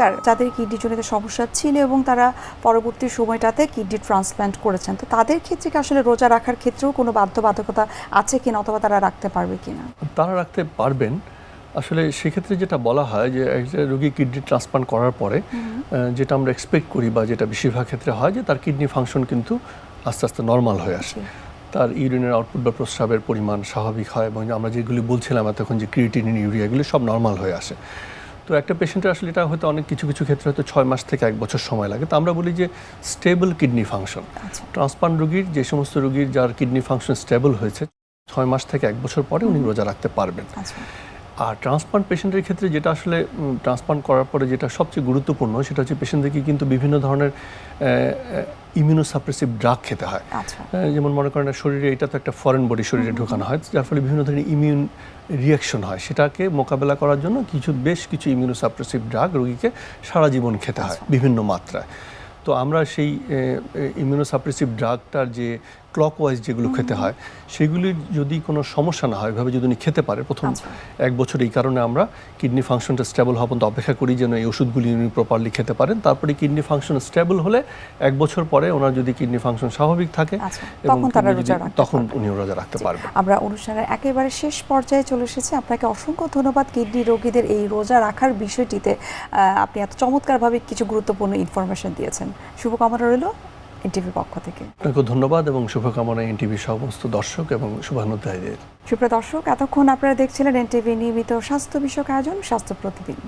Sir, যাদের কিডনিজনিত সমস্যা ছিল এবং তারা পরবর্তী সময়টাতে কিডনি ট্রান্সপ্ল্যান্ট করেছেন, তো তাদের ক্ষেত্রে কি আসলে রোজা রাখার ক্ষেত্রেও কোনো বাধ্যবাধকতা আছে কিনা, অথবা তারা রাখতে পারবে কিনা? তারা রাখতে পারবেন। আসলে সেক্ষেত্রে যেটা বলা হয় যে একটা রোগী কিডনি ট্রান্সপ্লান্ট করার পরে যেটা আমরা এক্সপেক্ট করি বা যেটা বেশিরভাগ ক্ষেত্রে হয় যে তার কিডনি ফাংশন কিন্তু আস্তে আস্তে নর্মাল হয়ে আসে, তার ইউরিনের আউটপুট বা প্রস্রাবের পরিমাণ স্বাভাবিক হয় এবং আমরা যেগুলি বলছিলাম এতক্ষণ যে ক্রিয়েটিনিন, ইউরিয়া, এগুলি সব নর্মাল হয়ে আসে। তো একটা পেশেন্টের আসলে এটা হয়তো অনেক কিছু কিছু ক্ষেত্রে হয়তো 6 মাস থেকে 1 বছর সময় লাগে। তো আমরা বলি যে স্টেবল কিডনি ফাংশন, ট্রান্সপ্লান্ট রোগীর যে সমস্ত রোগীর যার কিডনি ফাংশন স্টেবল হয়েছে 6 মাস থেকে 1 বছর পরে উনি রোজা রাখতে পারবেন। আর ট্রান্সপ্লান্ট পেশেন্টের ক্ষেত্রে যেটা আসলে ট্রান্সপ্লান্ট করার পরে যেটা সবচেয়ে গুরুত্বপূর্ণ সেটা হচ্ছে পেশেন্টদেরকে কিন্তু বিভিন্ন ধরনের ইমিউনোসাপ্রেসিভ ড্রাগ খেতে হয়। যেমন মনে করেন শরীরে এটা তো একটা ফরেন বডি শরীরে ঢোকানো হয়, যার ফলে বিভিন্ন ধরনের ইমিউন রিয়াকশন হয়, সেটাকে মোকাবেলা করার জন্য বেশ কিছু ইমিউনোসাপ্রেসিভ ড্রাগ রোগীকে সারা জীবন খেতে হয় বিভিন্ন মাত্রায়। তো আমরা সেই ইমিউনোসাপ্রেসিভ ড্রাগটার যে ক্লকওয়াইজ যেগুলো খেতে হয় সেগুলির যদি কোনো সমস্যা না হয়, এভাবে যদি উনি খেতে পারে প্রথম 1 বছর, এই কারণে আমরা কিডনি ফাংশনটা স্টেবল হওয়া পর্যন্ত অপেক্ষা করি যেন এই ওষুধগুলি উনি প্রপারলি খেতে পারেন। তারপরে কিডনি ফাংশন স্টেবল হলে 1 বছর পরে ওনার যদি কিডনি ফাংশন স্বাভাবিক থাকে তখন উনি রোজা রাখতে পারবেন। আমরা অনুষ্ঠানের একেবারে শেষ পর্যায়ে চলে এসেছি। আপনাকে অসংখ্য ধন্যবাদ কিডনি রোগীদের এই রোজা রাখার বিষয়টিতে আপনি এত চমৎকারভাবে কিছু গুরুত্বপূর্ণ ইনফরমেশন দিয়েছেন। শুভকামনা রইল এনটিভির পক্ষ থেকে। আপনাকে ধন্যবাদ এবং শুভকামনা এনটিভির সমস্ত দর্শক এবং শুভানুধ্যায়ীদের। সুপ্রিয় দর্শক, এতক্ষণ আপনারা দেখছিলেন এনটিভি নিয়মিত স্বাস্থ্য বিষয়ক আয়োজন স্বাস্থ্য প্রতিদিন।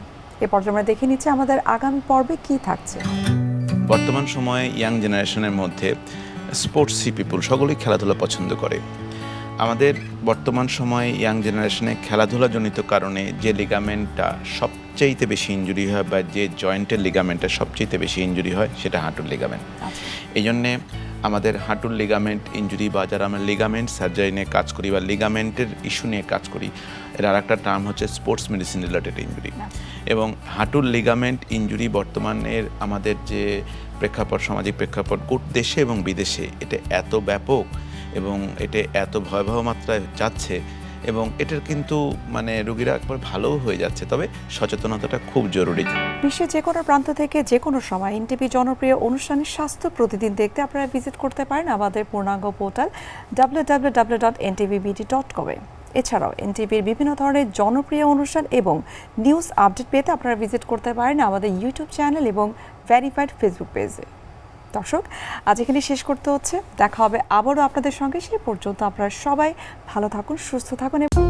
এ পর্যায়ে আমরা দেখে নিচ্ছি আমাদের আগামী পর্বে কি থাকছে। বর্তমান সময়ে ইয়াং জেনারেশনের মধ্যে স্পোর্টসি পিপুল সকলেই খেলাধুলা পছন্দ করে। আমাদের বর্তমান সময়ে ইয়াং জেনারেশনে খেলাধুলাজনিত কারণে যে লিগামেন্টটা সবচাইতে বেশি ইনজুরি হয় বা যে জয়েন্টের লিগামেন্টটা সবচাইতে বেশি ইনজুরি হয় সেটা হাঁটুর লিগামেন্ট। এই জন্যে আমাদের হাঁটুর লিগামেন্ট ইনজুরি বা যারা আমরা লিগামেন্ট সার্জারি নিয়ে কাজ করি বা লিগামেন্টের ইস্যু নিয়ে কাজ করি, এর আর একটা টার্ম হচ্ছে স্পোর্টস মেডিসিন রিলেটেড ইনজুরি। এবং হাঁটুর লিগামেন্ট ইনজুরি বর্তমানের আমাদের যে প্রেক্ষাপট, সামাজিক প্রেক্ষাপট দেশে এবং বিদেশে এটা এত ব্যাপক এবং এটা এত ভয়াবহ মাত্রায় যাচ্ছে এবং এটার কিন্তু রোগীরা একবার ভালোও হয়ে যাচ্ছে, তবে সচেতনতাটা খুব জরুরি। বিশ্বের যে কোনো প্রান্ত থেকে যে কোনো সময় এনটিভি জনপ্রিয় অনুষ্ঠানের স্বাস্থ্য প্রতিদিন দেখতে আপনারা ভিজিট করতে পারেন আমাদের পূর্ণাঙ্গ পোর্টাল www.ntvbd.com এ। এছাড়াও এনটিভির বিভিন্ন ধরনের জনপ্রিয় অনুষ্ঠান এবং নিউজ আপডেট পেতে আপনারা ভিজিট করতে পারেন আমাদের ইউটিউব চ্যানেল এবং ভেরিফাইড ফেসবুক পেজে। দর্শক, আজ এখানে শেষ করতে হচ্ছে। দেখা হবে আবারও আপনাদের সঙ্গে। সেই পর্যন্ত আপনারা সবাই ভালো থাকুন, সুস্থ থাকুন এবং